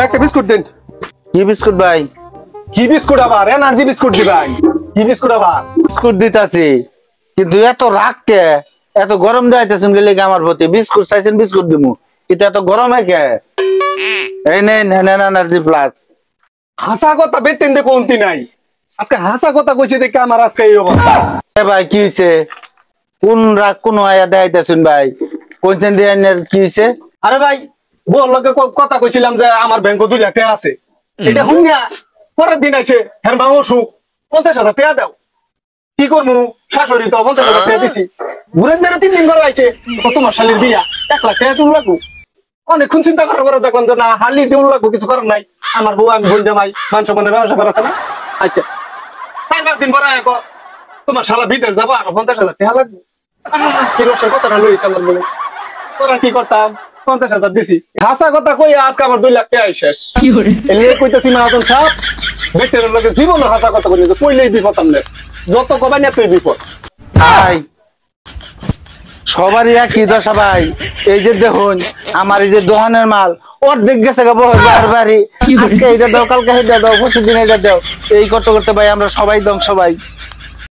একটা বিস্কুট দেন। কি বিস্কুট ভাই? কি বিস্কুট আবার? এনার্জি বিস্কুট দিবেন? কি বিস্কুট আবার? বিস্কুট দিতাছি, কিন্তু এত রাগ কে? এত গরম যাইতেছেন গেলে আমার প্রতি বিস্কুট চাইছেন, বিস্কুট দিমু, কিন্তু এত গরমে কে? এই নেন এনার্জি প্লাস। হাসা কথা বেটেন দে কোনটি নাই, আজকে হাসা কথা কইছে দেখে আমার আজকে এই অবস্থা। ভাই কি হইছে? কোন রাগ কোন আয়া দেখাইতেছেন ভাই? কোনছেন দিয়ে কি হইছে? আরে ভাই, বল লোকে কথা কইছিলাম যে আমার ব্যাংকে 2 লাখ টাকা আছে, এটা হুনিয়া পরের দিন আইছে হের মা অসুখ, 50,000 টাকা দাও। কি করবো, শাশুড়ি তো 50,000 টাকা দিছি, ঘুরে মেরে 3 দিন করে আইছে, তোমার শালির বিয়া 1 লাখ টাকা তুল লাগবো। অনেকক্ষণ চিন্তা করার পরে দেখলাম যে না, হালি দেউল লাগবো, কিছু করার নাই। আমার বউ, আমি বোন জামাই, মান সম্মানের ব্যবসা করা আছে না। আচ্ছা 4-5 দিন পরে তোমার শালা বিদেশ যাবো, আর 50,000 টাকা লাগবে। কি রকম কথাটা লইছে আমার বলে, তোরা কি করতাম? 50,000 দিছি, হাসা কথা কই আজকে আমার 2 লাখ টাকা শেষ। এলিয়ে কইতাছি মাহাজন সাহেব, বেটের লগে জীবন হাসা কথা কইলে যে কইলেই বিপদ, আমনে যত কবাই না তুই বিপদ। ভাই সবারই একই দশা ভাই। এই যে দেখুন আমার এই যে দোকানের মাল অর্ধেক গেছে বাড়ি, আজকে এটা দাও, কালকে এটা দাও, পরশু দিন এটা দাও, এই করতে করতে ভাই আমরা সবাই ধ্বংস ভাই।